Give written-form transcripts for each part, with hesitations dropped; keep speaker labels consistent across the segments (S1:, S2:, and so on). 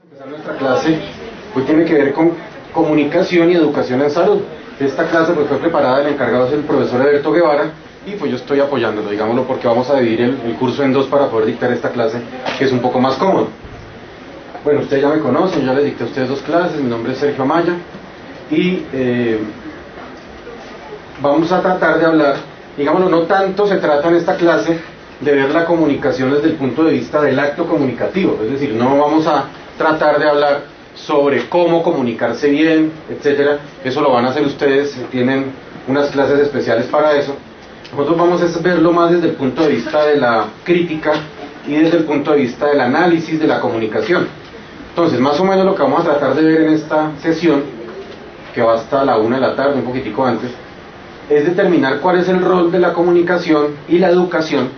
S1: Empezar nuestra clase hoy tiene que ver con comunicación y educación en salud. Esta clase pues fue preparada, el encargado es el profesor Alberto Guevara y pues yo estoy apoyándolo, digámoslo, porque vamos a dividir el curso en dos para poder dictar esta clase que es un poco más cómodo. Bueno, ustedes ya me conocen, yo ya les dicté a ustedes dos clases, mi nombre es Sergio Amaya y vamos a tratar de hablar, digámoslo, no tanto se trata en esta clase de ver la comunicación desde el punto de vista del acto comunicativo, es decir, no vamos a tratar de hablar sobre cómo comunicarse bien, etcétera. Eso lo van a hacer ustedes, tienen unas clases especiales para eso. Nosotros vamos a verlo más desde el punto de vista de la crítica y desde el punto de vista del análisis de la comunicación. Entonces, más o menos lo que vamos a tratar de ver en esta sesión, que va hasta la 1 de la tarde, un poquitico antes, es determinar cuál es el rol de la comunicación y la educación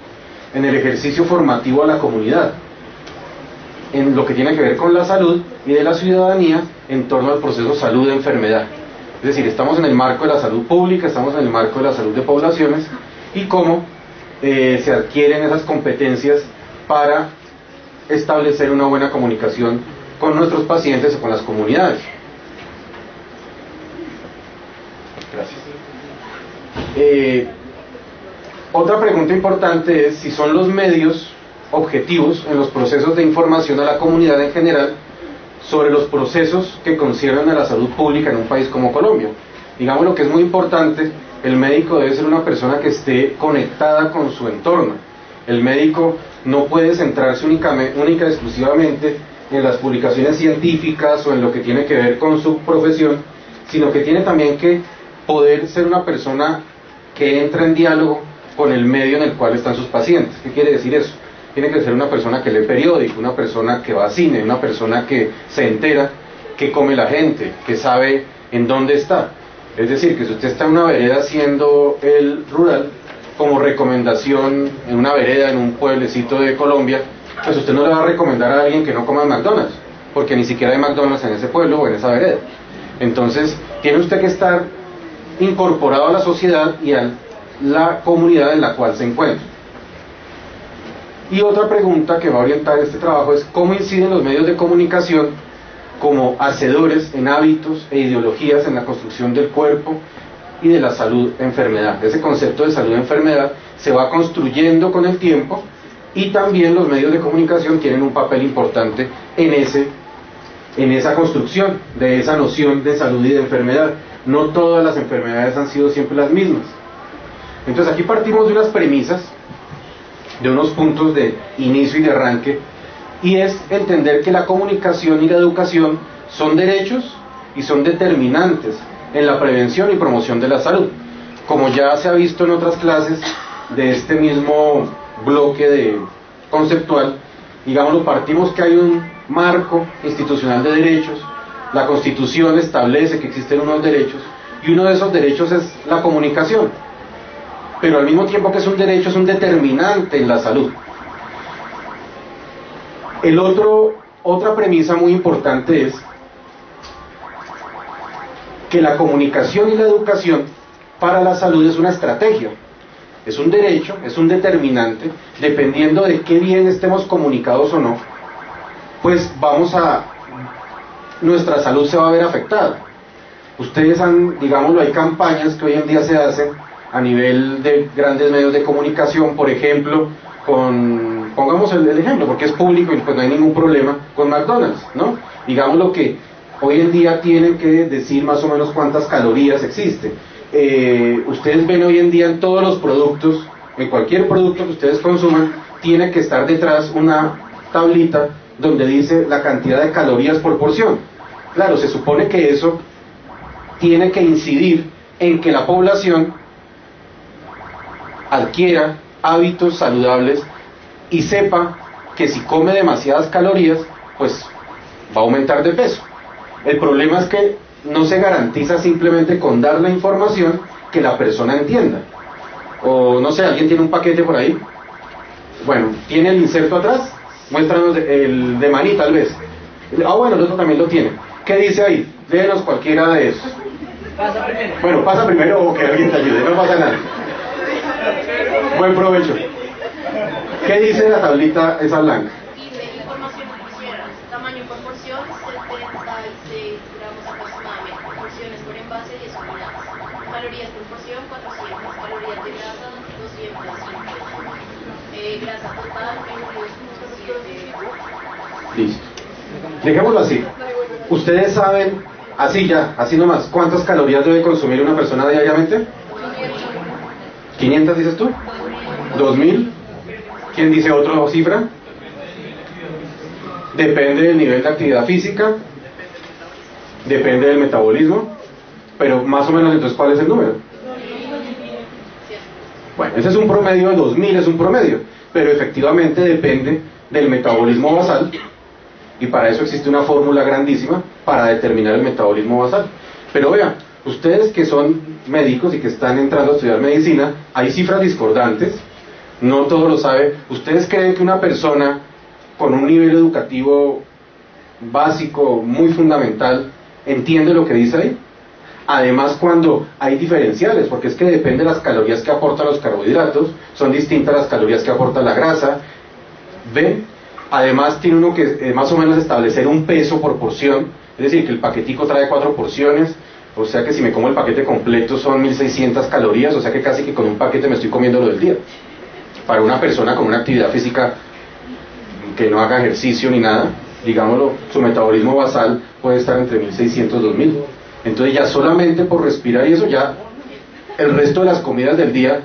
S1: en el ejercicio formativo a la comunidad, en lo que tiene que ver con la salud y de la ciudadanía en torno al proceso salud-enfermedad. Es decir, estamos en el marco de la salud pública, estamos en el marco de la salud de poblaciones y cómo se adquieren esas competencias para establecer una buena comunicación con nuestros pacientes o con las comunidades. Gracias. Otra pregunta importante es si son los medios objetivos en los procesos de información a la comunidad en general sobre los procesos que conciernen a la salud pública en un país como Colombia. Digamos lo que es muy importante, el médico debe ser una persona que esté conectada con su entorno. El médico no puede centrarse única y exclusivamente en las publicaciones científicas o en lo que tiene que ver con su profesión, sino que tiene también que poder ser una persona que entra en diálogo con el medio en el cual están sus pacientes. ¿Qué quiere decir eso? Tiene que ser una persona que lee periódico, una persona que va a cine, una persona que se entera qué come la gente, que sabe en dónde está. Es decir, que si usted está en una vereda haciendo el rural, como recomendación en una vereda, en un pueblecito de Colombia, pues usted no le va a recomendar a alguien que no coma McDonald's, porque ni siquiera hay McDonald's en ese pueblo o en esa vereda. Entonces, tiene usted que estar incorporado a la sociedad y a la comunidad en la cual se encuentra. Y otra pregunta que va a orientar este trabajo es cómo inciden los medios de comunicación como hacedores en hábitos e ideologías en la construcción del cuerpo y de la salud-enfermedad. Ese concepto de salud-enfermedad se va construyendo con el tiempo y también los medios de comunicación tienen un papel importante en esa construcción de esa noción de salud y de enfermedad. No todas las enfermedades han sido siempre las mismas. Entonces aquí partimos de unas premisas, de unos puntos de inicio y de arranque, y es entender que la comunicación y la educación son derechos y son determinantes en la prevención y promoción de la salud. Como ya se ha visto en otras clases de este mismo bloque conceptual, digámoslo, partimos que hay un marco institucional de derechos, la Constitución establece que existen unos derechos, y uno de esos derechos es la comunicación. Pero al mismo tiempo que es un derecho, es un determinante en la salud. Otra premisa muy importante es que la comunicación y la educación para la salud es una estrategia, es un derecho, es un determinante, dependiendo de qué bien estemos comunicados o no, pues nuestra salud se va a ver afectada. Ustedes digámoslo, hay campañas que hoy en día se hacen a nivel de grandes medios de comunicación, por ejemplo, pongamos el ejemplo, porque es público y pues no hay ningún problema, con McDonald's, ¿no? Digamos lo que hoy en día tienen que decir más o menos cuántas calorías existen. Ustedes ven hoy en día en todos los productos, en cualquier producto que ustedes consuman, tiene que estar detrás una tablita donde dice la cantidad de calorías por porción. Claro, se supone que eso tiene que incidir en que la población adquiera hábitos saludables y sepa que si come demasiadas calorías, pues va a aumentar de peso. El problema es que no se garantiza simplemente con dar la información que la persona entienda. O no sé, ¿alguien tiene un paquete por ahí? Bueno, ¿tiene el inserto atrás? Muéstranos el de maní tal vez. Bueno, el otro también lo tiene. ¿Qué dice ahí? Léenos cualquiera de esos.
S2: Pasa primero.
S1: Bueno, pasa primero o que alguien te ayude, no pasa nada. Buen provecho. ¿Qué dice la tablita esa blanca?
S3: Dice información nutricional, tamaño y proporción,
S2: grasa total,
S1: Listo. Dejémoslo así. Ustedes saben, así ya, así nomás, ¿cuántas calorías debe consumir una persona diariamente? 500 dices tú, 2000. ¿Quién dice otra cifra? Depende del nivel de actividad física, depende del metabolismo, pero más o menos entonces ¿cuál es el número? Bueno, ese es un promedio de 2000, es un promedio, pero efectivamente depende del metabolismo basal, y para eso existe una fórmula grandísima para determinar el metabolismo basal. Pero vean, ustedes que son médicos y que están entrando a estudiar medicina, hay cifras discordantes, no todo lo sabe. ¿Ustedes creen que una persona con un nivel educativo básico, muy fundamental, entiende lo que dice ahí? Además, cuando hay diferenciales, porque es que depende de las calorías que aportan los carbohidratos, son distintas las calorías que aporta la grasa. ¿Ven? Además tiene uno que más o menos establecer un peso por porción, es decir, que el paquetico trae 4 porciones, o sea que si me como el paquete completo son 1600 calorías, o sea que casi que con un paquete me estoy comiendo lo del día. Para una persona con una actividad física que no haga ejercicio ni nada, digámoslo, su metabolismo basal puede estar entre 1600 y 2000. Entonces ya solamente por respirar y eso ya, el resto de las comidas del día,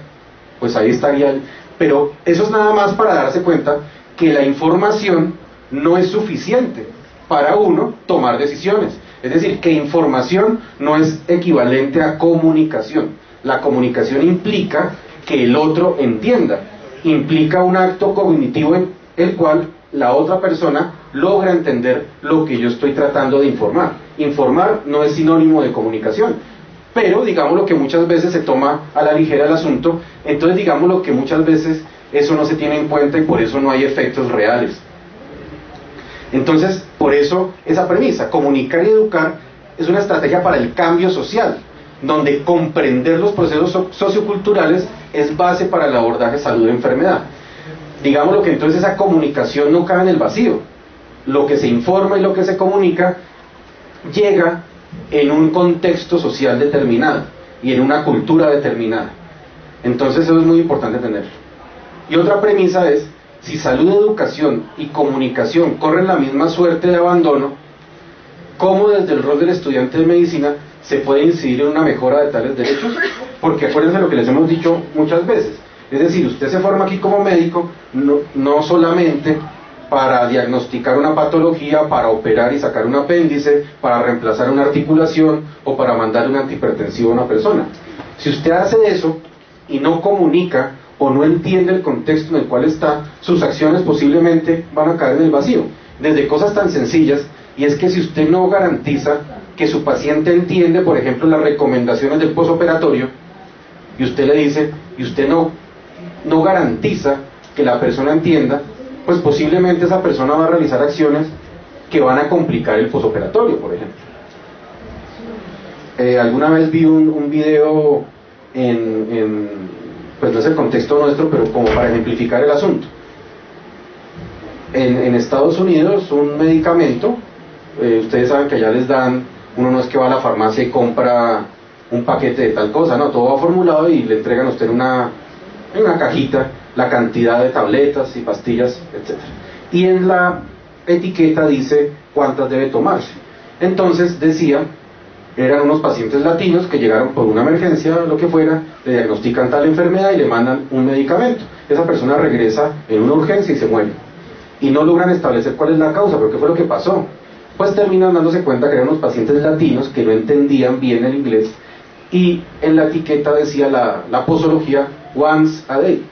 S1: pues ahí estaría. Pero eso es nada más para darse cuenta que la información no es suficiente para uno tomar decisiones. Es decir, que información no es equivalente a comunicación. La comunicación implica que el otro entienda, implica un acto cognitivo en el cual la otra persona logra entender lo que yo estoy tratando de informar. Informar no es sinónimo de comunicación, pero digamos lo que muchas veces se toma a la ligera el asunto, entonces digamos lo que muchas veces eso no se tiene en cuenta y por eso no hay efectos reales. Entonces, por eso esa premisa, comunicar y educar, es una estrategia para el cambio social, donde comprender los procesos socioculturales es base para el abordaje salud-enfermedad. Digamos lo que entonces esa comunicación no cabe en el vacío. Lo que se informa y lo que se comunica llega en un contexto social determinado y en una cultura determinada. Entonces eso es muy importante tenerlo. Y otra premisa es, si salud, educación y comunicación corren la misma suerte de abandono, ¿cómo desde el rol del estudiante de medicina se puede incidir en una mejora de tales derechos? Porque acuérdense lo que les hemos dicho muchas veces, es decir, usted se forma aquí como médico no solamente para diagnosticar una patología, para operar y sacar un apéndice, para reemplazar una articulación o para mandar un antihipertensivo a una persona. Si usted hace eso y no comunica o no entiende el contexto en el cual está, sus acciones posiblemente van a caer en el vacío. Desde cosas tan sencillas, y es que si usted no garantiza que su paciente entiende, por ejemplo, las recomendaciones del posoperatorio, y usted le dice, y usted no garantiza que la persona entienda, pues posiblemente esa persona va a realizar acciones que van a complicar el posoperatorio, por ejemplo. Alguna vez vi un video pues no es el contexto nuestro, pero como para ejemplificar el asunto. En Estados Unidos un medicamento, ustedes saben que allá les dan, uno no es que va a la farmacia y compra un paquete de tal cosa, no, todo va formulado y le entregan a usted en una cajita la cantidad de tabletas y pastillas, etc. Y en la etiqueta dice cuántas debe tomarse. Entonces decía, eran unos pacientes latinos que llegaron por una emergencia, lo que fuera, le diagnostican tal enfermedad y le mandan un medicamento. Esa persona regresa en una urgencia y se muere. Y no logran establecer cuál es la causa, pero ¿qué fue lo que pasó? Pues terminan dándose cuenta que eran unos pacientes latinos que no entendían bien el inglés, y en la etiqueta decía la posología once a day,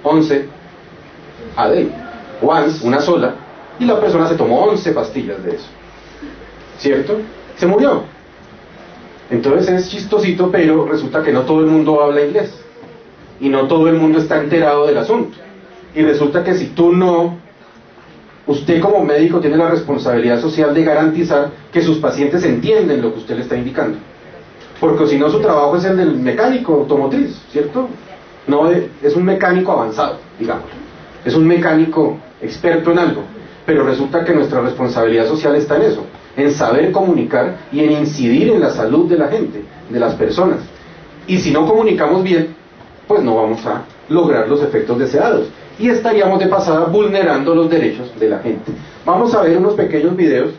S1: 11 a day, once, una sola, y la persona se tomó 11 pastillas de eso, ¿cierto? Se murió. Entonces es chistosito, pero resulta que no todo el mundo habla inglés y no todo el mundo está enterado del asunto, y resulta que si usted como médico tiene la responsabilidad social de garantizar que sus pacientes entienden lo que usted le está indicando, porque si no su trabajo es el del mecánico automotriz, ¿cierto? No es un mecánico avanzado, digamos, es un mecánico experto en algo, pero resulta que nuestra responsabilidad social está en eso, en saber comunicar y en incidir en la salud de la gente, de las personas. Y si no comunicamos bien, pues no vamos a lograr los efectos deseados y estaríamos de pasada vulnerando los derechos de la gente. Vamos a ver unos pequeños videos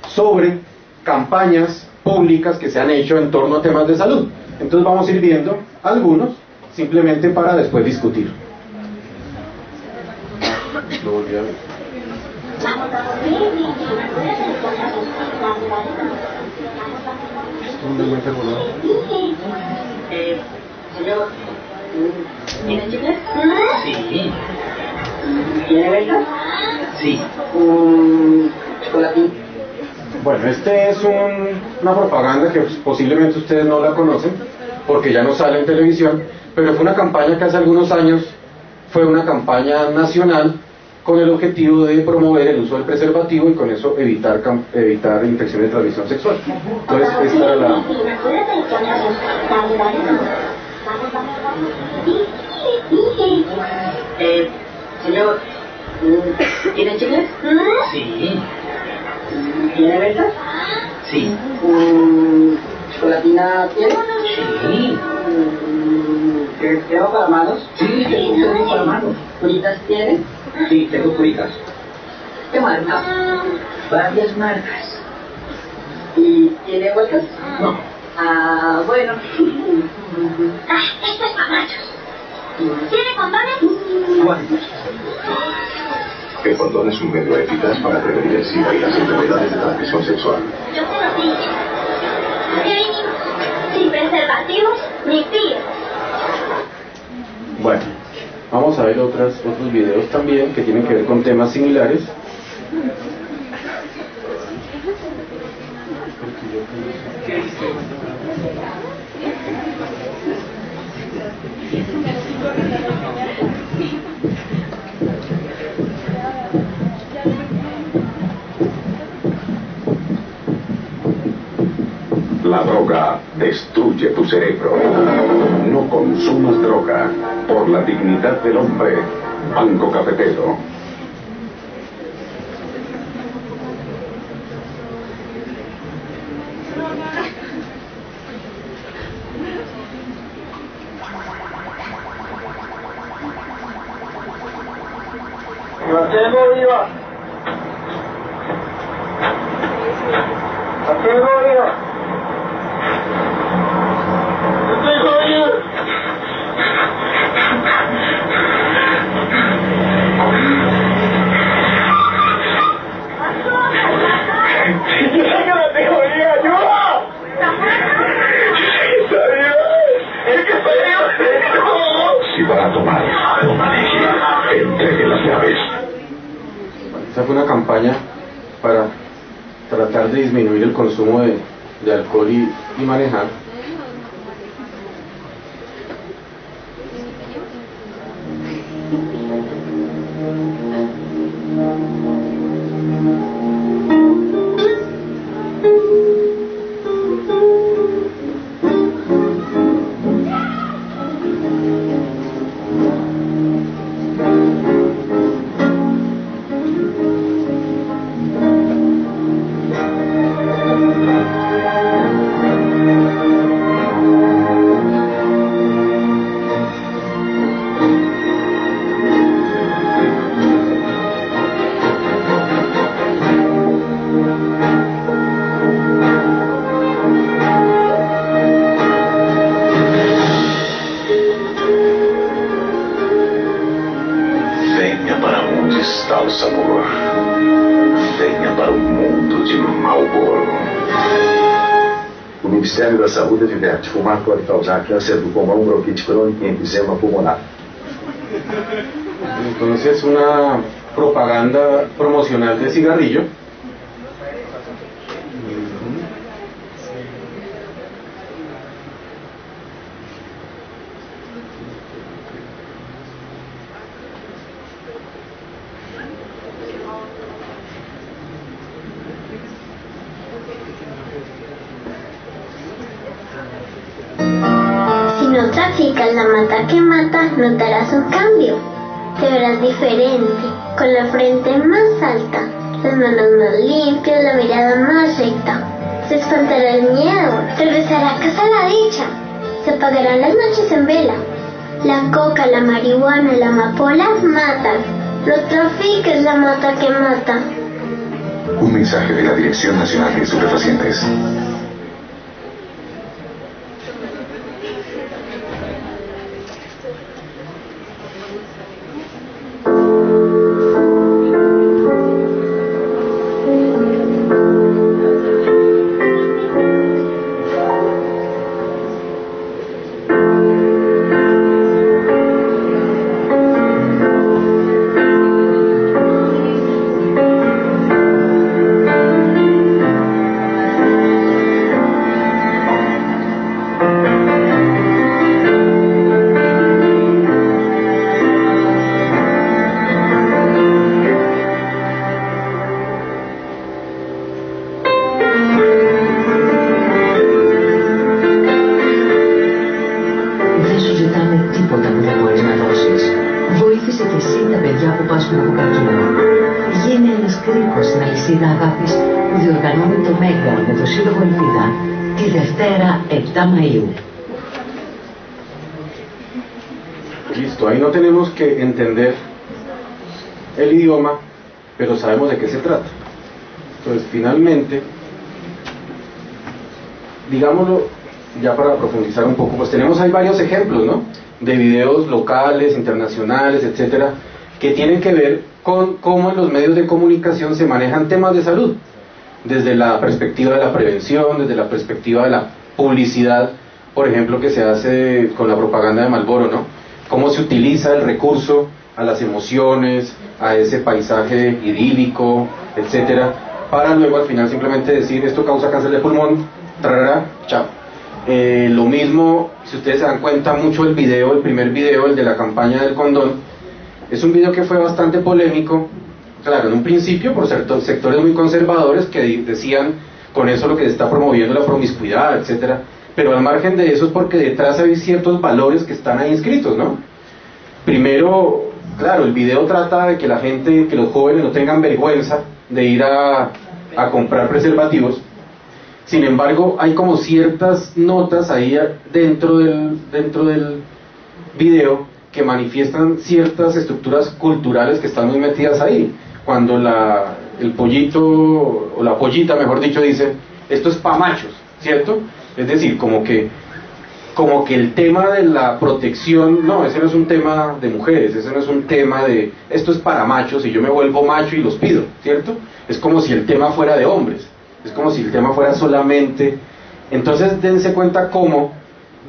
S1: sobre campañas públicas que se han hecho en torno a temas de salud. Entonces vamos a ir viendo algunos simplemente para después discutir. Lo volví a ver.
S2: Señor, ¿tiene chicles? Sí. ¿Tiene becas? Sí. Chocolatín.
S1: Bueno, este es una propaganda que posiblemente ustedes no la conocen porque ya no sale en televisión, pero fue una campaña que hace algunos años fue una campaña nacional con el objetivo de promover el uso del preservativo y con eso evitar infecciones de transmisión sexual. Entonces, esta era la...
S2: Señor, ¿tiene chicles? Sí. ¿Tiene becas? Sí. ¿Chocolatina tiene? Sí. ¿Creo para manos? Sí, tengo para manos. ¿Curitas tiene? Sí, tengo curitas. ¿Qué marca? Varias marcas. ¿Y tiene huecas? No. Ah, bueno.
S3: Esto es para machos. ¿Tiene condones?
S2: ¿Cuántos?
S4: El condón es un medio eficaz para prevenir el SIDA y las enfermedades de transmisión sexual.
S3: Yo conocí. ¿Qué vinimos? Sin preservativos ni fíos.
S1: Bueno, vamos a ver otros videos también que tienen que ver con temas similares.
S4: La droga destruye tu cerebro. No consumas droga. Por la dignidad del hombre. Banco Cafetero.
S2: ¡Mantengo viva! ¡Mantengo viva! ¡Mantengo viva!
S4: Si va a tomar, no maneje. Entregue las llaves.
S1: Esa fue una campaña para tratar de disminuir el consumo de alcohol y manejar.
S4: Venha para onde está o sabor. Venha para o mundo de Marlboro.
S5: O Ministério da Saúde adverte: fumar pode causar câncer do pulmão, bronquite crônica e enfisema pulmonar.
S1: Entonces, una propaganda promocional de cigarrillo.
S6: Si no traficas la mata que mata, notarás un cambio. Te verás diferente, con la frente más alta, las manos más limpias, la mirada más recta. Se espantará el miedo, regresará a casa la dicha. Se apagarán las noches en vela, La coca, la marihuana, la amapola matan. Los trafiques, la mata que mata.
S4: Un mensaje de la Dirección Nacional de Estupefacientes.
S1: Listo, ahí no tenemos que entender el idioma, pero sabemos de qué se trata. Entonces, finalmente, digámoslo, ya para profundizar un poco, pues tenemos ahí varios ejemplos, ¿no? De videos locales, internacionales, etcétera, que tienen que ver con cómo en los medios de comunicación se manejan temas de salud, desde la perspectiva de la prevención, desde la perspectiva de la publicidad, por ejemplo, que se hace con la propaganda de Marlboro, ¿no? Cómo se utiliza el recurso a las emociones, a ese paisaje idílico, etcétera, para luego al final simplemente decir esto causa cáncer de pulmón, trarara, chao. Lo mismo, si ustedes se dan cuenta, mucho el video, el primer video, el de la campaña del condón, es un video que fue bastante polémico, claro, en un principio por sectores muy conservadores que decían con eso lo que se está promoviendo la promiscuidad, etcétera, pero al margen de eso es porque detrás hay ciertos valores que están ahí inscritos, ¿no? Primero, claro, el video trata de que la gente, que los jóvenes no tengan vergüenza de ir a comprar preservativos. Sin embargo, hay como ciertas notas ahí dentro del video que manifiestan ciertas estructuras culturales que están muy metidas ahí. Cuando el pollito, o la pollita mejor dicho, dice, esto es pa' machos, ¿cierto? Es decir, como que el tema de la protección, no, ese no es un tema de mujeres, ese no es un tema de, esto es para machos y yo me vuelvo macho y los pido, ¿cierto? Es como si el tema fuera de hombres, es como si el tema fuera solamente. Entonces dense cuenta cómo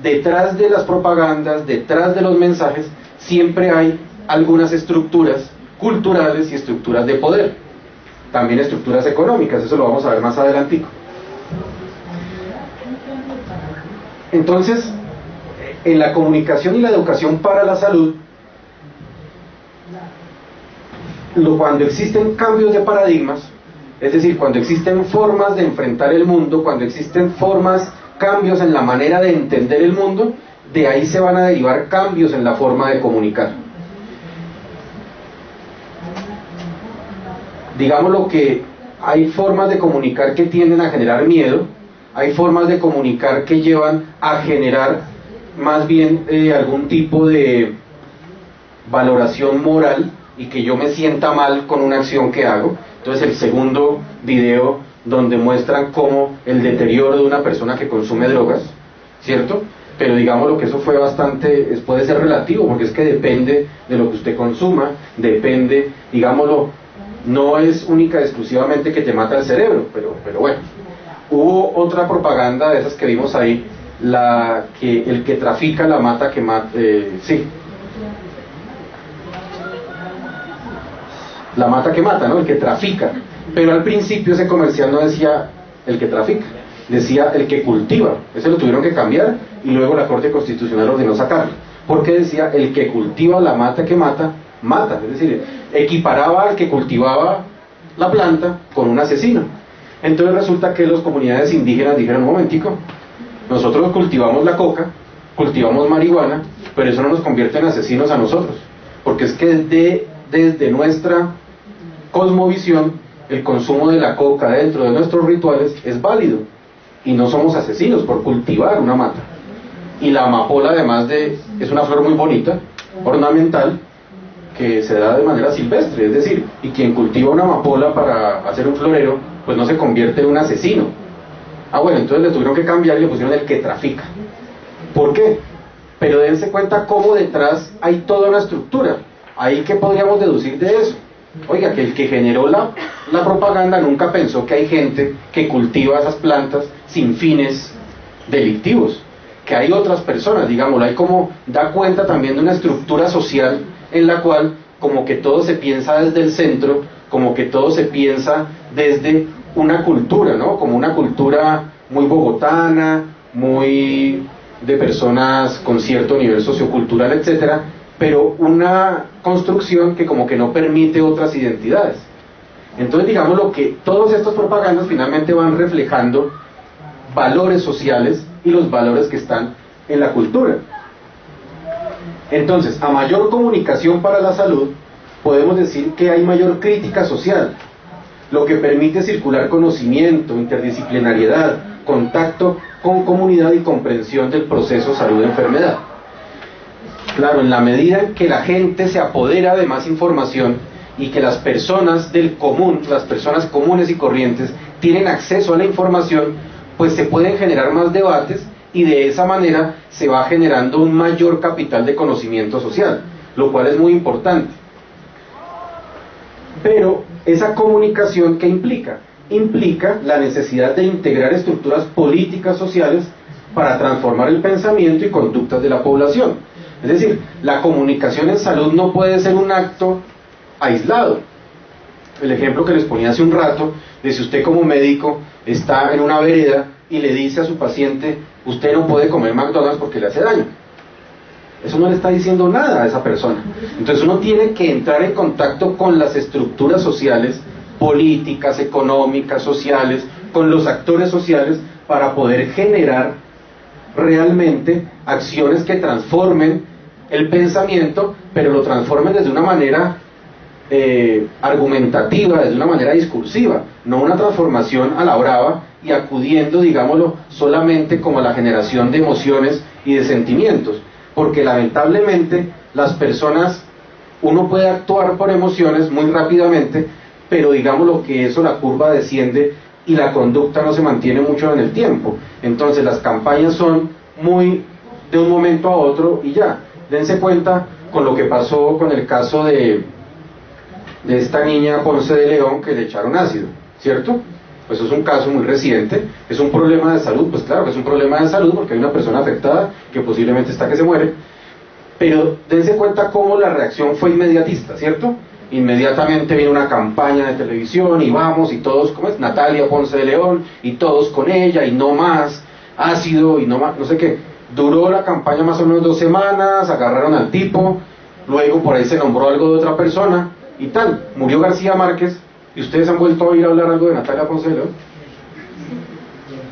S1: detrás de las propagandas, detrás de los mensajes, siempre hay algunas estructuras culturales y estructuras de poder, también estructuras económicas, eso lo vamos a ver más adelantico. Entonces, en la comunicación y la educación para la salud, cuando existen cambios de paradigmas, es decir, cuando existen formas de enfrentar el mundo, cuando existen cambios en la manera de entender el mundo, de ahí se van a derivar cambios en la forma de comunicar. Digámoslo que hay formas de comunicar que tienden a generar miedo, hay formas de comunicar que llevan a generar más bien algún tipo de valoración moral y que yo me sienta mal con una acción que hago. Entonces el segundo video donde muestran cómo el deterioro de una persona que consume drogas, ¿cierto? Pero digámoslo que eso fue puede ser relativo, porque es que depende de lo que usted consuma, depende, digámoslo, no es única y exclusivamente que te mata el cerebro, pero bueno. Hubo otra propaganda de esas que vimos ahí, el que trafica la mata que mata, sí. La mata que mata, ¿no? El que trafica. Pero al principio ese comercial no decía el que trafica, decía el que cultiva. Ese lo tuvieron que cambiar y luego la Corte Constitucional ordenó sacarlo. Porque decía el que cultiva la mata que mata, mata. Es decir, equiparaba al que cultivaba la planta con un asesino. Entonces resulta que las comunidades indígenas dijeron, un momentico, nosotros cultivamos la coca, cultivamos marihuana, pero eso no nos convierte en asesinos a nosotros, porque es que desde nuestra cosmovisión, el consumo de la coca dentro de nuestros rituales es válido, y no somos asesinos por cultivar una mata. Y la amapola además es una flor muy bonita, ornamental, que se da de manera silvestre, es decir, y quien cultiva una amapola para hacer un florero, pues no se convierte en un asesino. Ah, bueno, entonces le tuvieron que cambiar y le pusieron el que trafica. ¿Por qué? Pero dense cuenta cómo detrás hay toda una estructura. Ahí, ¿qué podríamos deducir de eso? Oiga, que el que generó la propaganda nunca pensó que hay gente que cultiva esas plantas sin fines delictivos, que hay otras personas, digámoslo, hay como da cuenta también de una estructura social en la cual como que todo se piensa desde el centro, como que todo se piensa desde una cultura, ¿no? Como una cultura muy bogotana, muy de personas con cierto nivel sociocultural, etcétera, pero una construcción que como que no permite otras identidades. Entonces, digamos lo que todas estas propagandas finalmente van reflejando valores sociales y los valores que están en la cultura. Entonces, a mayor comunicación para la salud, podemos decir que hay mayor crítica social, lo que permite circular conocimiento, interdisciplinariedad, contacto con comunidad y comprensión del proceso salud-enfermedad. Claro, en la medida en que la gente se apodera de más información y que las personas del común, las personas comunes y corrientes, tienen acceso a la información, pues se pueden generar más debates y de esa manera se va generando un mayor capital de conocimiento social, lo cual es muy importante. Pero esa comunicación, ¿qué implica? Implica la necesidad de integrar estructuras políticas sociales para transformar el pensamiento y conductas de la población. Es decir, la comunicación en salud no puede ser un acto aislado. El ejemplo que les ponía hace un rato, de si usted como médico está en una vereda y le dice a su paciente, usted no puede comer McDonald's porque le hace daño. Eso no le está diciendo nada a esa persona. Entonces uno tiene que entrar en contacto con las estructuras sociales, políticas, económicas, sociales, con los actores sociales, para poder generar realmente acciones que transformen el pensamiento, pero lo transformen desde una manera argumentativa, desde una manera discursiva, no una transformación a la brava y acudiendo, digámoslo, solamente como a la generación de emociones y de sentimientos, porque lamentablemente las personas, uno puede actuar por emociones muy rápidamente, pero digámoslo que eso, la curva desciende y la conducta no se mantiene mucho en el tiempo. Entonces las campañas son muy de un momento a otro y ya. Dense cuenta con lo que pasó con el caso de esta niña Ponce de León, que le echaron ácido, ¿cierto? Pues es un caso muy reciente, es un problema de salud, pues claro que es un problema de salud porque hay una persona afectada que posiblemente está que se muere, pero dense cuenta cómo la reacción fue inmediatista, ¿cierto? Inmediatamente viene una campaña de televisión y vamos y todos, ¿cómo es? Natalia Ponce de León y todos con ella y no más ácido y no más, no sé qué. Duró la campaña más o menos 2 semanas, agarraron al tipo, luego por ahí se nombró algo de otra persona y tal, murió García Márquez y ustedes han vuelto a oír hablar algo de Natalia Ponce de León.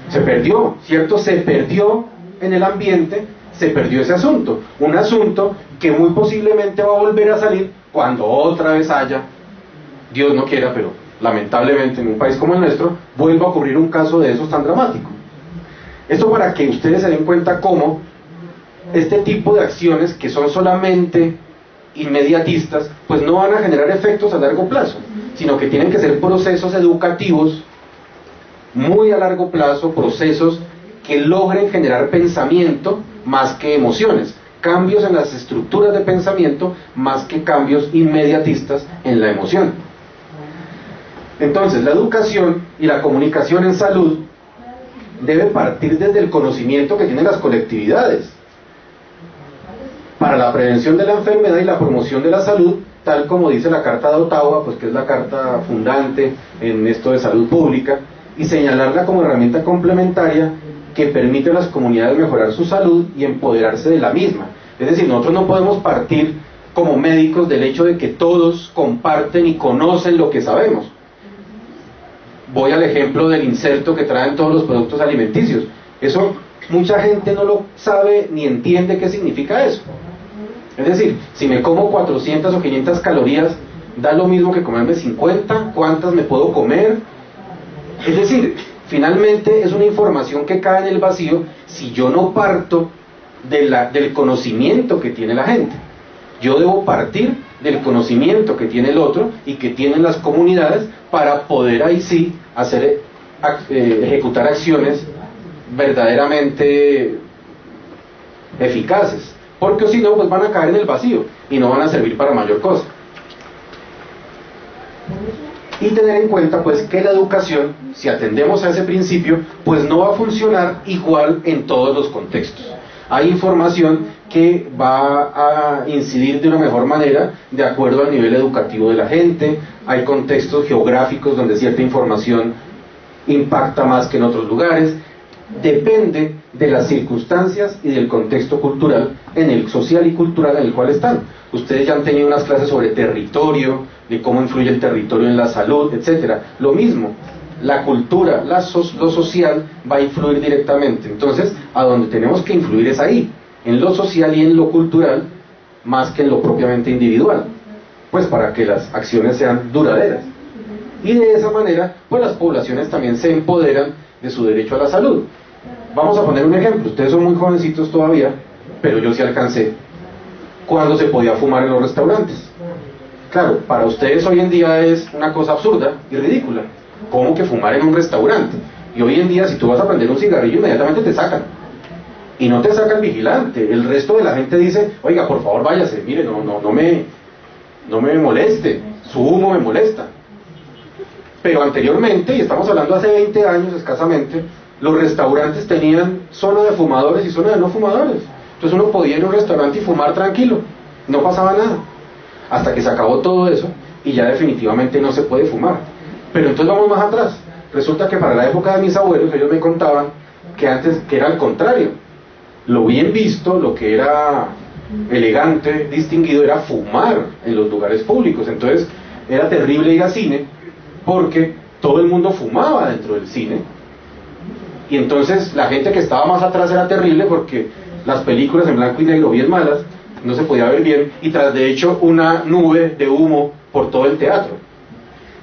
S1: Se perdió, ¿cierto? Se perdió en el ambiente, se perdió ese asunto, un asunto que muy posiblemente va a volver a salir cuando otra vez haya, Dios no quiera, pero lamentablemente en un país como el nuestro, vuelva a ocurrir un caso de esos tan dramático. Esto para que ustedes se den cuenta cómo este tipo de acciones que son solamente inmediatistas, pues no van a generar efectos a largo plazo, sino que tienen que ser procesos educativos muy a largo plazo, procesos que logren generar pensamiento más que emociones, cambios en las estructuras de pensamiento más que cambios inmediatistas en la emoción. Entonces, la educación y la comunicación en salud debe partir desde el conocimiento que tienen las colectividades para la prevención de la enfermedad y la promoción de la salud, tal como dice la Carta de Ottawa, pues que es la carta fundante en esto de salud pública, y señalarla como herramienta complementaria que permite a las comunidades mejorar su salud y empoderarse de la misma. Es decir, nosotros no podemos partir como médicos del hecho de que todos comparten y conocen lo que sabemos. Voy al ejemplo del inserto que traen todos los productos alimenticios. Eso mucha gente no lo sabe ni entiende qué significa eso. Es decir, si me como 400 o 500 calorías, da lo mismo que comerme 50, ¿cuántas me puedo comer? Es decir, finalmente es una información que cae en el vacío si yo no parto del conocimiento que tiene la gente. Yo debo partir del conocimiento que tiene el otro y que tienen las comunidades para poder ahí sí ejecutar acciones verdaderamente eficaces, porque si no pues van a caer en el vacío y no van a servir para mayor cosa. Y tener en cuenta pues que la educación, si atendemos a ese principio, pues no va a funcionar igual en todos los contextos. Hay información que va a incidir de una mejor manera de acuerdo al nivel educativo de la gente, hay contextos geográficos donde cierta información impacta más que en otros lugares, depende de las circunstancias y del contexto cultural, en el social y cultural en el cual están. Ustedes ya han tenido unas clases sobre territorio, de cómo influye el territorio en la salud, etcétera. Lo mismo, la cultura, lo social va a influir directamente. Entonces, a donde tenemos que influir es ahí, en lo social y en lo cultural, más que en lo propiamente individual, pues para que las acciones sean duraderas. Y de esa manera, pues las poblaciones también se empoderan de su derecho a la salud. Vamos a poner un ejemplo, ustedes son muy jovencitos todavía, pero yo sí alcancé cuando se podía fumar en los restaurantes. Claro, para ustedes hoy en día es una cosa absurda y ridícula. ¿Cómo que fumar en un restaurante? Y hoy en día si tú vas a prender un cigarrillo inmediatamente te sacan. Y no te saca el vigilante, el resto de la gente dice, oiga, por favor váyase, mire, no me moleste, su humo me molesta. Pero anteriormente, y estamos hablando hace 20 años escasamente, los restaurantes tenían zona de fumadores y zona de no fumadores. Entonces uno podía ir a un restaurante y fumar tranquilo, no pasaba nada. Hasta que se acabó todo eso y ya definitivamente no se puede fumar. Pero entonces vamos más atrás. Resulta que para la época de mis abuelos, ellos me contaban que antes, que era al contrario. Lo bien visto, lo que era elegante, distinguido, era fumar en los lugares públicos. Entonces era terrible ir al cine porque todo el mundo fumaba dentro del cine. Y entonces la gente que estaba más atrás era terrible porque las películas en blanco y negro bien malas, no se podía ver bien, y tras de hecho una nube de humo por todo el teatro.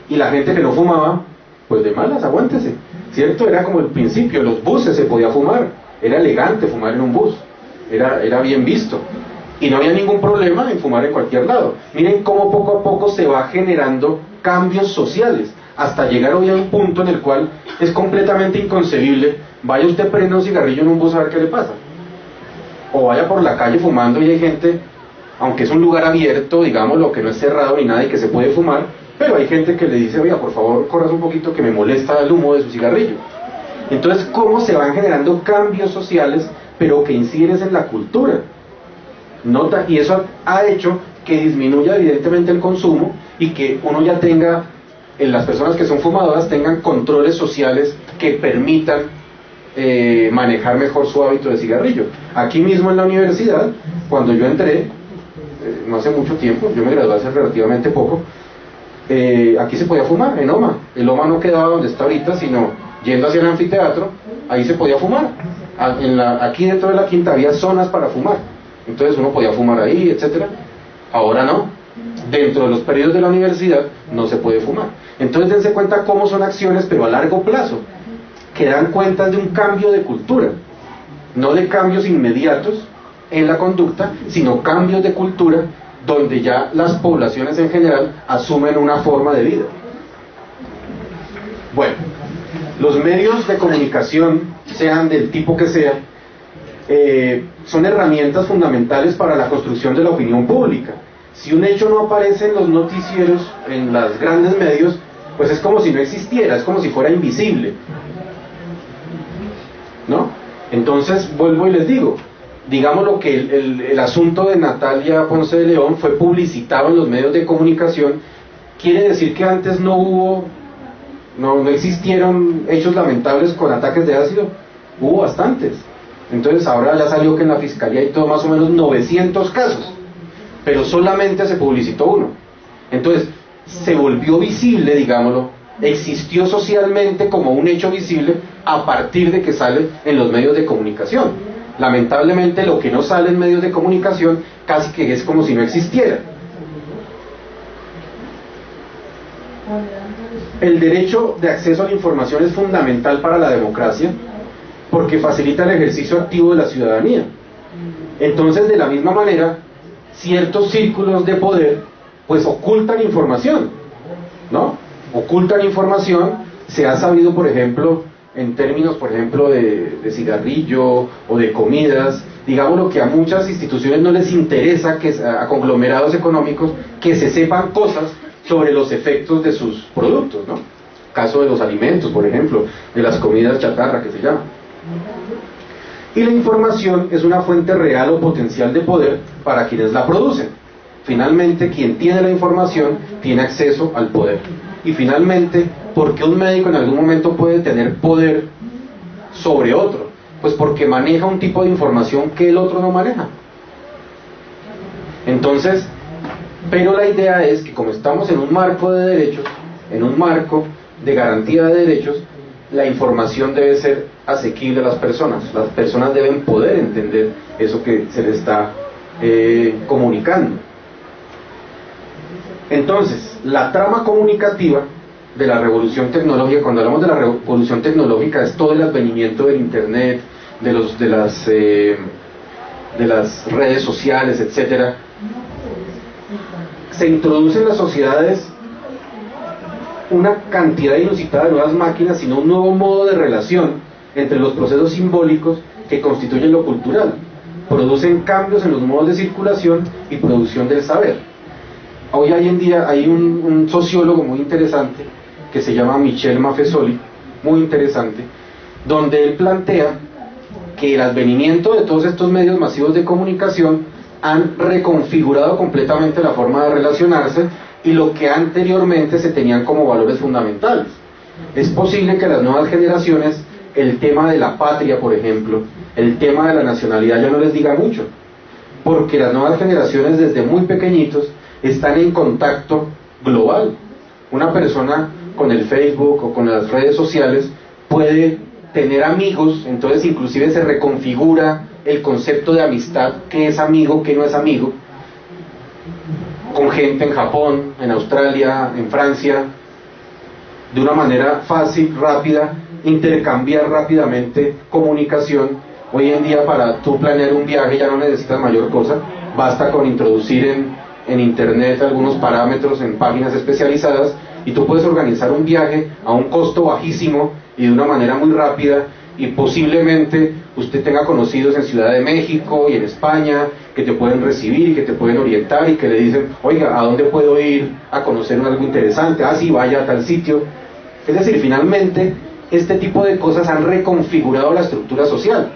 S1: Y la gente que no fumaba, pues de malas, aguántese, ¿cierto? Era como el principio, los buses se podía fumar, era elegante fumar en un bus, era bien visto, y no había ningún problema en fumar en cualquier lado. Miren cómo poco a poco se va generando cambios sociales, hasta llegar hoy a un punto en el cual es completamente inconcebible, vaya usted prenda un cigarrillo en un bus a ver qué le pasa, o vaya por la calle fumando y hay gente, aunque es un lugar abierto, digamos, lo que no es cerrado ni nada y que se puede fumar, pero hay gente que le dice, oiga, por favor, corras un poquito que me molesta el humo de su cigarrillo. Entonces, ¿cómo se van generando cambios sociales, pero que inciden en la cultura? ¿Nota? Y eso ha hecho que disminuya evidentemente el consumo y que uno ya tenga, las personas que son fumadoras tengan controles sociales que permitan manejar mejor su hábito de cigarrillo. Aquí mismo en la universidad, cuando yo entré, no hace mucho tiempo, yo me gradué hace relativamente poco, aquí se podía fumar, en OMA. El OMA no quedaba donde está ahorita, sino yendo hacia el anfiteatro, ahí se podía fumar. Aquí dentro de la quinta había zonas para fumar, entonces uno podía fumar ahí, etcétera. Ahora no, dentro de los periodos de la universidad no se puede fumar. Entonces dense cuenta cómo son acciones, pero a largo plazo, que dan cuenta de un cambio de cultura, no de cambios inmediatos en la conducta, sino cambios de cultura donde ya las poblaciones en general asumen una forma de vida. Bueno, los medios de comunicación, sean del tipo que sean, son herramientas fundamentales para la construcción de la opinión pública. Si un hecho no aparece en los noticieros, en los grandes medios, pues es como si no existiera, es como si fuera invisible, ¿no? Entonces vuelvo y les digo, digamos lo que el asunto de Natalia Ponce de León fue publicitado en los medios de comunicación, quiere decir que antes no existieron hechos lamentables con ataques de ácido. Hubo bastantes. Entonces ahora ya salió que en la fiscalía hay todo más o menos 900 casos, pero solamente se publicitó uno. Entonces se volvió visible, digámoslo, existió socialmente como un hecho visible a partir de que sale en los medios de comunicación. Lamentablemente lo que no sale en medios de comunicación casi que es como si no existiera. El derecho de acceso a la información es fundamental para la democracia porque facilita el ejercicio activo de la ciudadanía. Entonces, de la misma manera, ciertos círculos de poder pues ocultan información, ¿no? Ocultan información. Se ha sabido, por ejemplo, en términos, por ejemplo, de cigarrillo o de comidas, digamos lo que a muchas instituciones no les interesa, que a conglomerados económicos, que se sepan cosas sobre los efectos de sus productos, ¿no? Caso de los alimentos, por ejemplo, de las comidas chatarra, que se llama. Y la información es una fuente real o potencial de poder para quienes la producen. Finalmente, quien tiene la información tiene acceso al poder. Y finalmente, ¿por qué un médico en algún momento puede tener poder sobre otro? Pues porque maneja un tipo de información que el otro no maneja. Entonces, pero la idea es que como estamos en un marco de derechos, en un marco de garantía de derechos, la información debe ser asequible a las personas. Las personas deben poder entender eso que se les está comunicando. Entonces, la trama comunicativa de la revolución tecnológica, cuando hablamos de la revolución tecnológica, es todo el advenimiento del internet, de las redes sociales, etcétera. Se introduce en las sociedades una cantidad inusitada de nuevas máquinas, sino un nuevo modo de relación entre los procesos simbólicos que constituyen lo cultural. Producen cambios en los modos de circulación y producción del saber. Hoy en día hay un sociólogo muy interesante que se llama Michel Maffesoli, muy interesante, donde él plantea que el advenimiento de todos estos medios masivos de comunicación han reconfigurado completamente la forma de relacionarse y lo que anteriormente se tenían como valores fundamentales. Es posible que a las nuevas generaciones el tema de la patria, por ejemplo, el tema de la nacionalidad ya no les diga mucho, porque las nuevas generaciones desde muy pequeñitos están en contacto global. Una persona con el Facebook o con las redes sociales puede tener amigos, entonces inclusive se reconfigura el concepto de amistad, qué es amigo, qué no es amigo, con gente en Japón, en Australia, en Francia, de una manera fácil, rápida, intercambiar rápidamente comunicación. Hoy en día para tú planear un viaje ya no necesitas mayor cosa, basta con introducir en internet algunos parámetros en páginas especializadas y tú puedes organizar un viaje a un costo bajísimo y de una manera muy rápida, y posiblemente usted tenga conocidos en Ciudad de México y en España que te pueden recibir y que te pueden orientar y que le dicen, oiga, ¿a dónde puedo ir a conocer algo interesante? Ah, sí, vaya a tal sitio. Es decir, finalmente este tipo de cosas han reconfigurado la estructura social.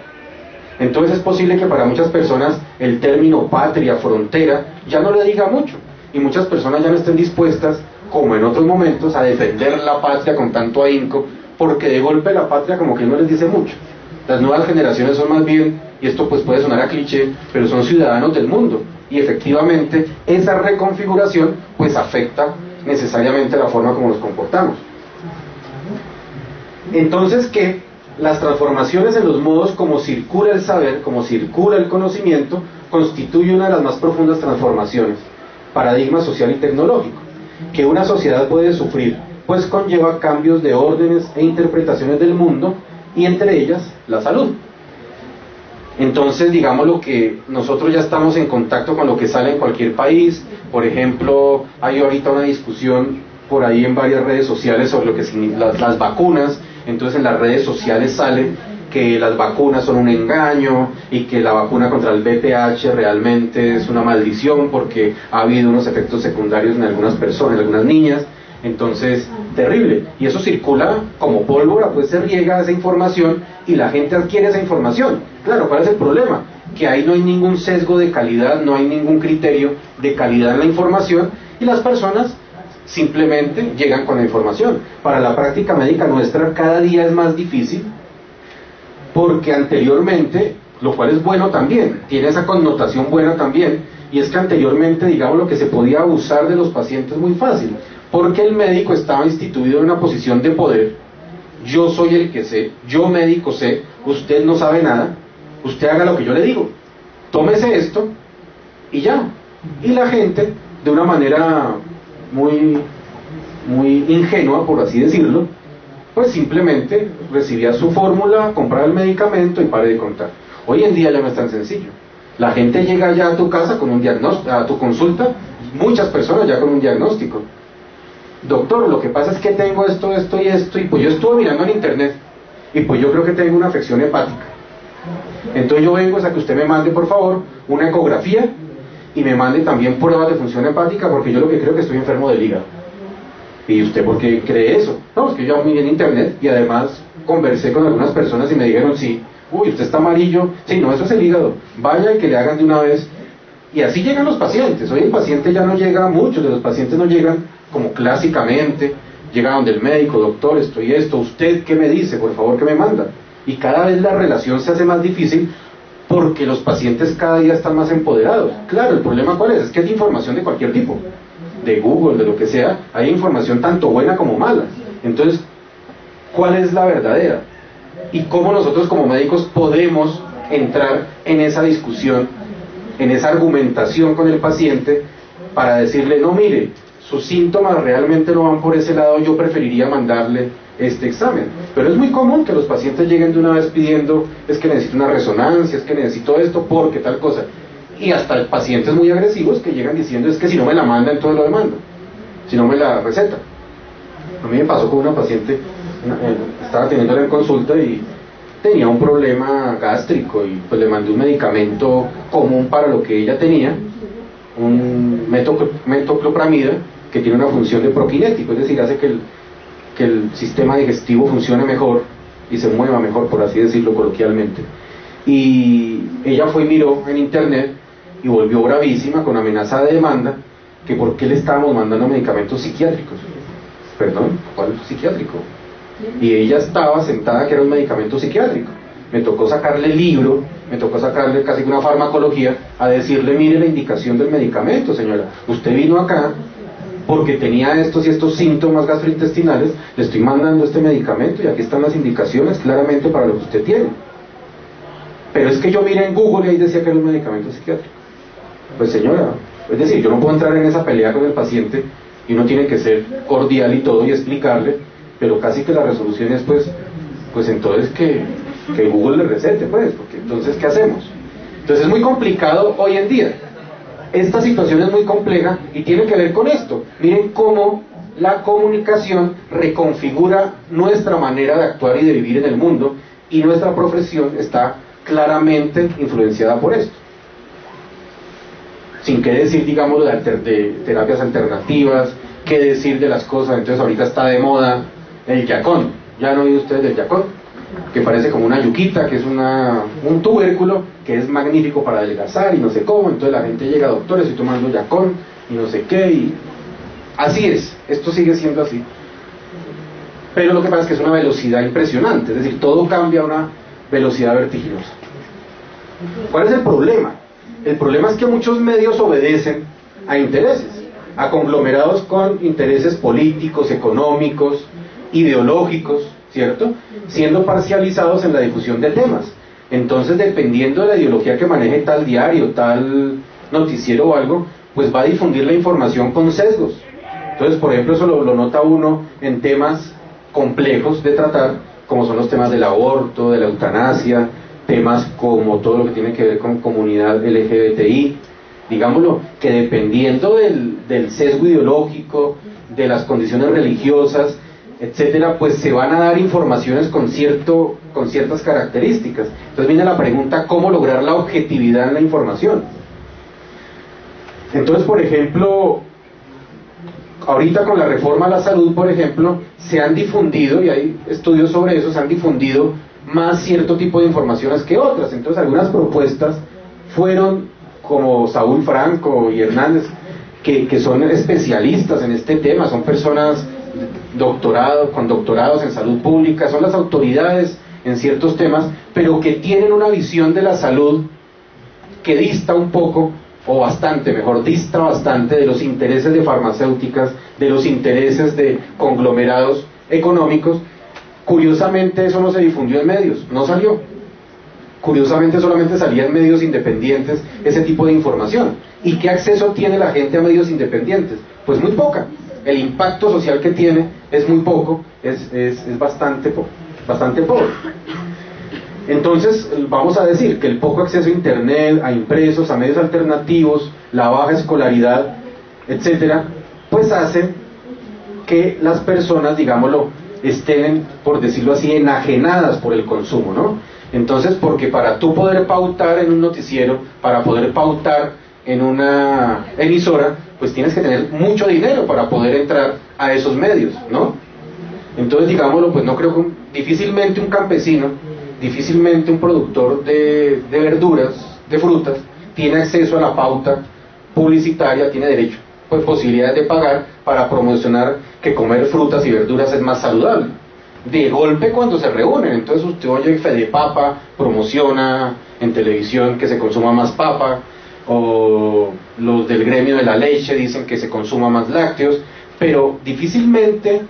S1: Entonces es posible que para muchas personas el término patria, frontera, ya no le diga mucho, y muchas personas ya no estén dispuestas, como en otros momentos, a defender la patria con tanto ahínco, porque de golpe la patria como que no les dice mucho. Las nuevas generaciones son más bien, y esto pues puede sonar a cliché, pero son ciudadanos del mundo, y efectivamente esa reconfiguración pues afecta necesariamente la forma como nos comportamos. Entonces, ¿qué? Las transformaciones en los modos como circula el saber, como circula el conocimiento, constituye una de las más profundas transformaciones, paradigma social y tecnológico, que una sociedad puede sufrir, pues conlleva cambios de órdenes e interpretaciones del mundo, y entre ellas la salud. Entonces, digamos lo que nosotros ya estamos en contacto con lo que sale en cualquier país. Por ejemplo, hay ahorita una discusión por ahí en varias redes sociales sobre lo que significan las vacunas. Entonces en las redes sociales sale que las vacunas son un engaño y que la vacuna contra el VPH realmente es una maldición porque ha habido unos efectos secundarios en algunas personas, en algunas niñas. Entonces, terrible. Y eso circula como pólvora, pues se riega esa información y la gente adquiere esa información. Claro, ¿cuál es el problema? Que ahí no hay ningún sesgo de calidad, no hay ningún criterio de calidad en la información y las personas simplemente llegan con la información. Para la práctica médica nuestra cada día es más difícil porque anteriormente, lo cual es bueno también, tiene esa connotación buena también, y es que anteriormente, digamos, lo que se podía abusar de los pacientes muy fácil, porque el médico estaba instituido en una posición de poder. Yo soy el que sé, yo médico sé, usted no sabe nada, usted haga lo que yo le digo, tómese esto y ya. Y la gente, de una manera muy ingenua, por así decirlo, pues simplemente recibía su fórmula, compraba el medicamento y pare de contar. Hoy en día ya no es tan sencillo. La gente llega ya a tu casa con un diagnóstico, a tu consulta, muchas personas ya con un diagnóstico. Doctor, lo que pasa es que tengo esto, esto y esto, y pues yo estuve mirando en internet, y pues yo creo que tengo una afección hepática. Entonces yo vengo a que usted me mande, por favor, una ecografía, y me mande también pruebas de función hepática, porque yo lo que creo es que estoy enfermo del hígado. ¿Y usted por qué cree eso? No, es que yo miré en internet, y además conversé con algunas personas y me dijeron, sí, uy, usted está amarillo, sí, no, eso es el hígado, vaya y que le hagan de una vez. Y así llegan los pacientes. Hoy el paciente ya no llega, muchos de los pacientes no llegan como clásicamente, llega donde el médico, doctor, esto y esto, usted qué me dice, por favor, qué me manda. Y cada vez la relación se hace más difícil porque los pacientes cada día están más empoderados. Claro, el problema cuál es que hay información de cualquier tipo, de Google, de lo que sea, hay información tanto buena como mala. Entonces, ¿cuál es la verdadera? Y cómo nosotros como médicos podemos entrar en esa discusión, en esa argumentación con el paciente para decirle, no, mire, sus síntomas realmente no van por ese lado, yo preferiría mandarle este examen. Pero es muy común que los pacientes lleguen de una vez pidiendo, es que necesito una resonancia, es que necesito esto porque tal cosa. Y hasta pacientes muy agresivos que llegan diciendo, es que si no me la manda, entonces lo demando, si no me la receta. A mí me pasó con una paciente, estaba teniéndola en consulta y tenía un problema gástrico y pues le mandé un medicamento común para lo que ella tenía, un metoclopramida, que tiene una función de prokinético, es decir, hace que el sistema digestivo funcione mejor y se mueva mejor, por así decirlo coloquialmente. Y ella fue y miró en internet y volvió bravísima con amenaza de demanda, que por qué le estábamos mandando medicamentos psiquiátricos. Perdón, ¿cuál psiquiátrico? Y ella estaba sentada que era un medicamento psiquiátrico. Me tocó sacarle el libro, me tocó sacarle casi una farmacología, a decirle, mire la indicación del medicamento, señora, usted vino acá porque tenía estos y estos síntomas gastrointestinales, le estoy mandando este medicamento y aquí están las indicaciones claramente para lo que usted tiene. Pero es que yo miré en Google y ahí decía que era un medicamento psiquiátrico. Pues señora, es decir, yo no puedo entrar en esa pelea con el paciente y uno tiene que ser cordial y todo y explicarle, pero casi que la resolución es pues entonces que Google le recete, pues, porque entonces ¿qué hacemos? Entonces es muy complicado hoy en día. Esta situación es muy compleja y tiene que ver con esto. Miren cómo la comunicación reconfigura nuestra manera de actuar y de vivir en el mundo, y nuestra profesión está claramente influenciada por esto. Sin qué decir, digamos, de terapias alternativas, qué decir de las cosas. Entonces ahorita está de moda el yacón. ¿Ya han oído ustedes del yacón? Que parece como una yuquita, que es un tubérculo que es magnífico para adelgazar y no sé cómo. Entonces la gente llega, doctor, estoy tomando yacón y no sé qué, y así es, esto sigue siendo así. Pero lo que pasa es que es una velocidad impresionante, es decir, todo cambia a una velocidad vertiginosa. ¿Cuál es el problema? El problema es que muchos medios obedecen a intereses, a conglomerados con intereses políticos, económicos, ideológicos, ¿cierto? Siendo parcializados en la difusión de temas. Entonces, dependiendo de la ideología que maneje tal diario, tal noticiero o algo, pues va a difundir la información con sesgos. Entonces, por ejemplo, eso lo nota uno en temas complejos de tratar, como son los temas del aborto, de la eutanasia, temas como todo lo que tiene que ver con comunidad LGBTI, digámoslo, que dependiendo del sesgo ideológico, de las condiciones religiosas, etcétera, pues se van a dar informaciones con ciertas características. Entonces viene la pregunta, ¿cómo lograr la objetividad en la información? Entonces, por ejemplo, ahorita con la reforma a la salud, por ejemplo, se han difundido, y hay estudios sobre eso, se han difundido más cierto tipo de informaciones que otras. Entonces algunas propuestas fueron, como Saúl Franco y Hernández, que son especialistas en este tema, son personas con doctorados en salud pública, son las autoridades en ciertos temas, pero que tienen una visión de la salud que dista un poco, o bastante, mejor, dista bastante de los intereses de farmacéuticas, de los intereses de conglomerados económicos. Curiosamente eso no se difundió en medios, no salió. Curiosamente solamente salía en medios independientes ese tipo de información. ¿Y qué acceso tiene la gente a medios independientes? Pues muy poca. El impacto social que tiene es muy poco, es bastante pobre. Entonces vamos a decir que el poco acceso a internet, a impresos, a medios alternativos, la baja escolaridad, etcétera, pues hace que las personas, digámoslo, estén, por decirlo así, enajenadas por el consumo, ¿no? Entonces, porque para tú poder pautar en un noticiero, para poder pautar en una emisora, pues tienes que tener mucho dinero para poder entrar a esos medios, ¿no? Entonces, digámoslo, pues no creo que difícilmente un campesino, difícilmente un productor de verduras, de frutas, tiene acceso a la pauta publicitaria, tiene derecho, pues posibilidades de pagar para promocionar que comer frutas y verduras es más saludable. De golpe cuando se reúnen, entonces usted oye Fedepapa promociona en televisión que se consuma más papa, o los del gremio de la leche dicen que se consuma más lácteos, pero difícilmente,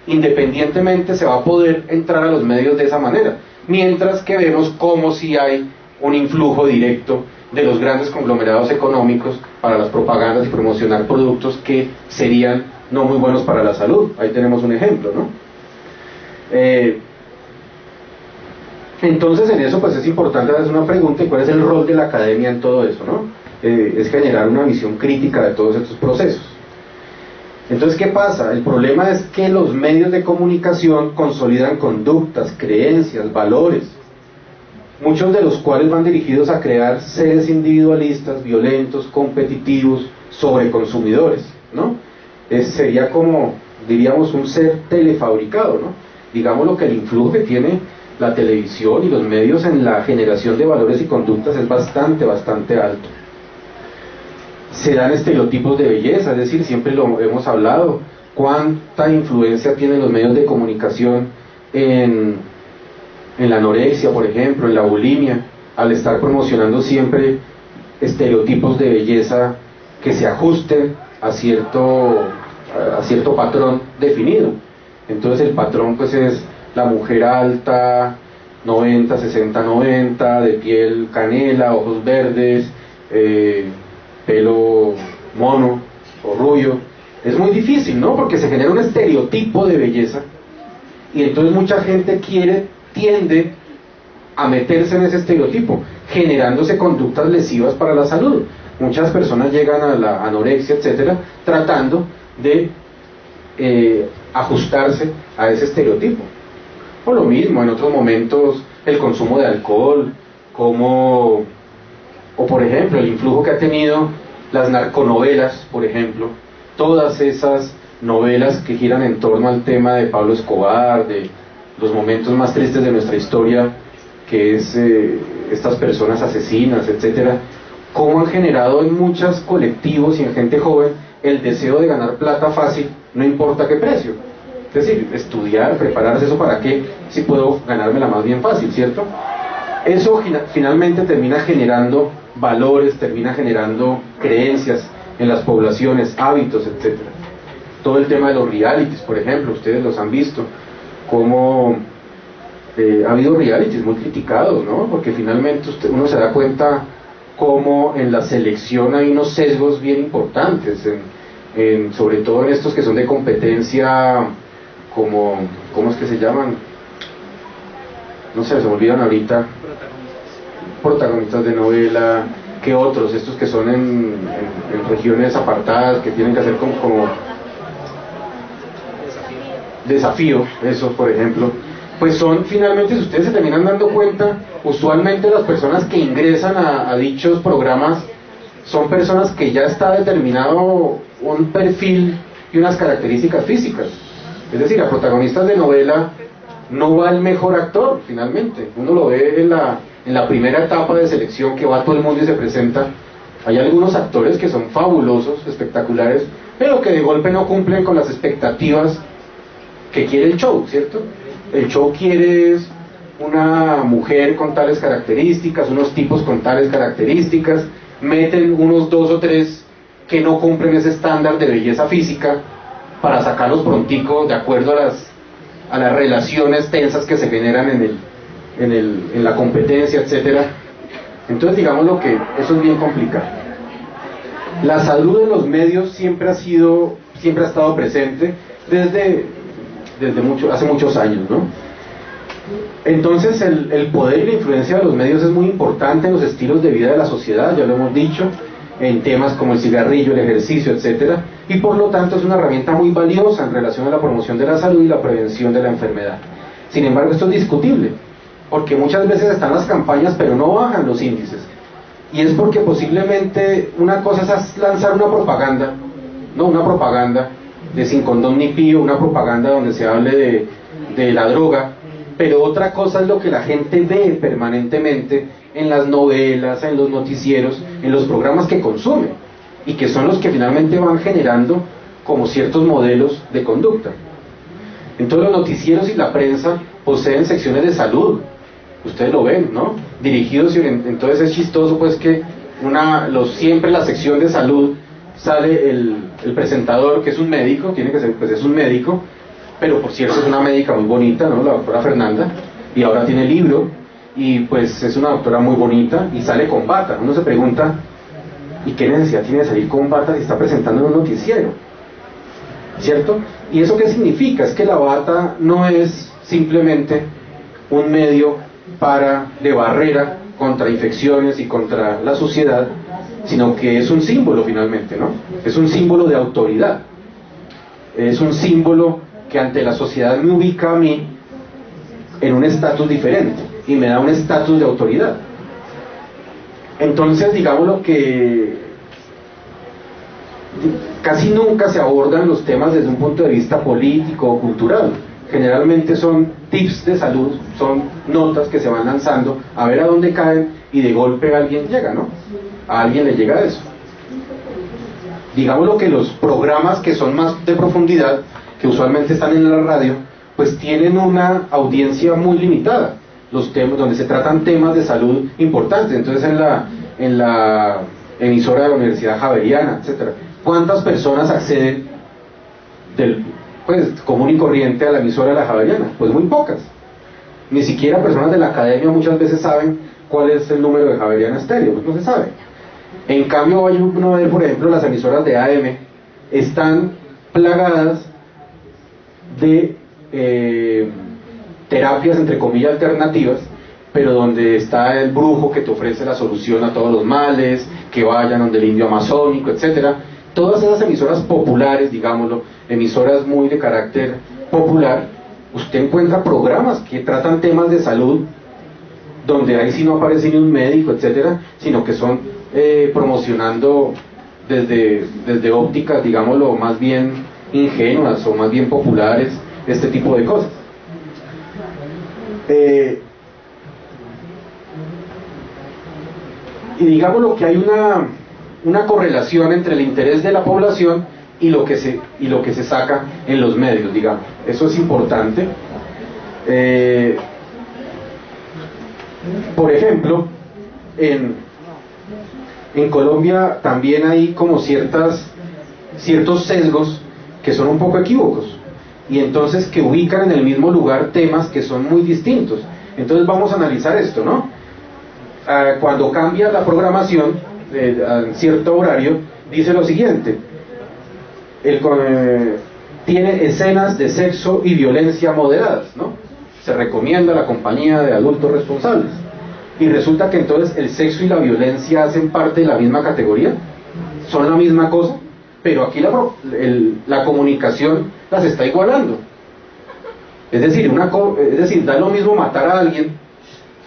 S1: independientemente, se va a poder entrar a los medios de esa manera, mientras que vemos como si hay un influjo directo de los grandes conglomerados económicos para las propagandas y promocionar productos que serían no muy buenos para la salud. Ahí tenemos un ejemplo, ¿no? Entonces en eso pues es importante hacer una pregunta: ¿cuál es el rol de la academia en todo eso, no? Es generar una visión crítica de todos estos procesos. Entonces, ¿qué pasa? El problema es que los medios de comunicación consolidan conductas, creencias, valores, muchos de los cuales van dirigidos a crear seres individualistas, violentos, competitivos, sobreconsumidores, ¿no? Sería como, diríamos, un ser telefabricado, ¿no? Digamos lo que el influjo que tiene la televisión y los medios en la generación de valores y conductas es bastante alto. Se dan estereotipos de belleza, es decir, siempre lo hemos hablado, cuánta influencia tienen los medios de comunicación en la anorexia, por ejemplo, en la bulimia, al estar promocionando siempre estereotipos de belleza que se ajusten a cierto patrón definido. Entonces el patrón pues es la mujer alta, 90, 60, 90, de piel canela, ojos verdes, pelo mono o rubio. Es muy difícil, ¿no? Porque se genera un estereotipo de belleza y entonces mucha gente tiende a meterse en ese estereotipo, generándose conductas lesivas para la salud. Muchas personas llegan a la anorexia, etcétera, tratando de ajustarse a ese estereotipo. O lo mismo, en otros momentos, el consumo de alcohol, o por ejemplo, el influjo que ha tenido las narconovelas, por ejemplo, todas esas novelas que giran en torno al tema de Pablo Escobar, de los momentos más tristes de nuestra historia, que es estas personas asesinas, etcétera, cómo han generado en muchos colectivos y en gente joven el deseo de ganar plata fácil, no importa qué precio. Es decir, estudiar, prepararse, ¿eso para qué? Si puedo ganármela más bien fácil, ¿cierto? Eso finalmente termina generando valores, termina generando creencias en las poblaciones, hábitos, etcétera. Todo el tema de los realities, por ejemplo, ustedes los han visto, cómo ha habido realities muy criticados, ¿no? Porque finalmente uno se da cuenta cómo en la selección hay unos sesgos bien importantes, sobre todo en estos que son de competencia, ¿cómo es que se llaman? No sé, se me olvidan ahorita. Protagonistas de novela, que otros, estos que son en regiones apartadas, que tienen que hacer como desafío, eso por ejemplo, pues son finalmente, si ustedes se terminan dando cuenta, usualmente las personas que ingresan a dichos programas son personas que ya está determinado un perfil y unas características físicas. Es decir, a protagonistas de novela no va el mejor actor finalmente, uno lo ve en la primera etapa de selección, que va todo el mundo y se presenta. Hay algunos actores que son fabulosos, espectaculares, pero que de golpe no cumplen con las expectativas que quiere el show, ¿cierto? El show quiere una mujer con tales características, unos tipos con tales características, meten unos 2 o 3 que no cumplen ese estándar de belleza física para sacarlos prontico de acuerdo a las relaciones tensas que se generan en la competencia, etcétera. Entonces digamos que eso es bien complicado. La salud en los medios siempre ha estado presente desde hace muchos años, ¿no? Entonces el poder y la influencia de los medios es muy importante en los estilos de vida de la sociedad, ya lo hemos dicho, en temas como el cigarrillo, el ejercicio, etcétera, y por lo tanto es una herramienta muy valiosa en relación a la promoción de la salud y la prevención de la enfermedad. Sin embargo, esto es discutible, porque muchas veces están las campañas pero no bajan los índices, y es porque posiblemente una cosa es lanzar una propaganda, no una propaganda de sin condón ni pío, una propaganda donde se hable de la droga, pero otra cosa es lo que la gente ve permanentemente en las novelas, en los noticieros, en los programas que consume, y que son los que finalmente van generando como ciertos modelos de conducta. Entonces los noticieros y la prensa poseen secciones de salud, ustedes lo ven, ¿no? Dirigidos, y entonces es chistoso pues que siempre la sección de salud sale el presentador, que es un médico, tiene que ser, pues es un médico, pero por cierto es una médica muy bonita, ¿no? La doctora Fernanda, y ahora tiene libro, y pues es una doctora muy bonita, y sale con bata. Uno se pregunta, ¿y qué necesidad tiene de salir con bata si está presentando en un noticiero? ¿Cierto? ¿Y eso qué significa? Es que la bata no es simplemente un medio de barrera contra infecciones y contra la suciedad, sino que es un símbolo finalmente, ¿no? Es un símbolo de autoridad, es un símbolo que ante la sociedad me ubica a mí en un estatus diferente y me da un estatus de autoridad. Entonces, digamos lo que casi nunca se abordan los temas desde un punto de vista político o cultural. Generalmente son tips de salud, son notas que se van lanzando a ver a dónde caen, y de golpe alguien llega, ¿no? A alguien le llega eso. Digamos lo que los programas que son más de profundidad, que usualmente están en la radio, pues tienen una audiencia muy limitada, los temas donde se tratan temas de salud importantes. Entonces en la emisora de la Universidad Javeriana, etcétera, ¿cuántas personas acceden pues común y corriente a la emisora de la Javeriana? Pues muy pocas. Ni siquiera personas de la academia muchas veces saben cuál es el número de Javeriana Estéreo, pues no se sabe. En cambio, uno ve, por ejemplo, las emisoras de AM están plagadas de terapias entre comillas alternativas, pero donde está el brujo que te ofrece la solución a todos los males, que vayan donde el indio amazónico, etcétera. Todas esas emisoras populares, digámoslo, emisoras muy de carácter popular, usted encuentra programas que tratan temas de salud, donde ahí sí no aparece ni un médico, etcétera, sino que son promocionando desde ópticas, digámoslo, más bien ingenuas o más bien populares, este tipo de cosas. Y digámoslo que hay una correlación entre el interés de la población y lo que se saca en los medios, digamos. Eso es importante. Por ejemplo, en Colombia también hay como ciertos sesgos que son un poco equívocos, y entonces que ubican en el mismo lugar temas que son muy distintos. Entonces vamos a analizar esto, ¿no? Cuando cambia la programación a cierto horario, dice lo siguiente: tiene escenas de sexo y violencia moderadas, ¿no? Se recomienda la compañía de adultos responsables. Y resulta que entonces el sexo y la violencia hacen parte de la misma categoría, son la misma cosa, pero aquí la comunicación las está igualando. Es decir, da lo mismo matar a alguien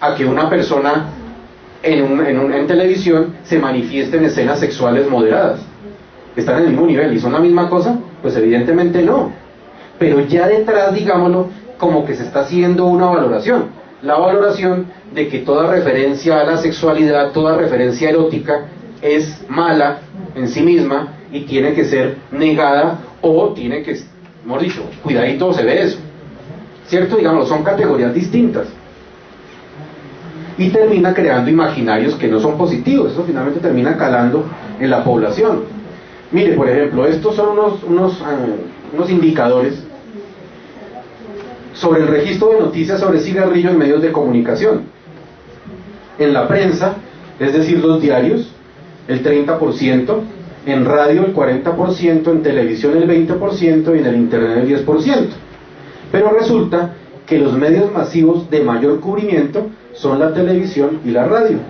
S1: a que una persona en televisión se manifieste en escenas sexuales moderadas. ¿Están en el mismo nivel y son la misma cosa? Pues evidentemente no. Pero ya detrás, digámoslo, como que se está haciendo una valoración. La valoración de que toda referencia a la sexualidad, toda referencia erótica es mala en sí misma y tiene que ser negada, o tiene que, mejor dicho, cuidadito se ve eso, ¿cierto? Digamos, son categorías distintas. Y termina creando imaginarios que no son positivos. Eso finalmente termina calando en la población. Mire, por ejemplo, estos son unos indicadores sobre el registro de noticias sobre cigarrillo en medios de comunicación. En la prensa, es decir, los diarios, el 30%, en radio el 40%, en televisión el 20% y en el internet el 10%. Pero resulta que que los medios masivos de mayor cubrimiento son la televisión y la radio.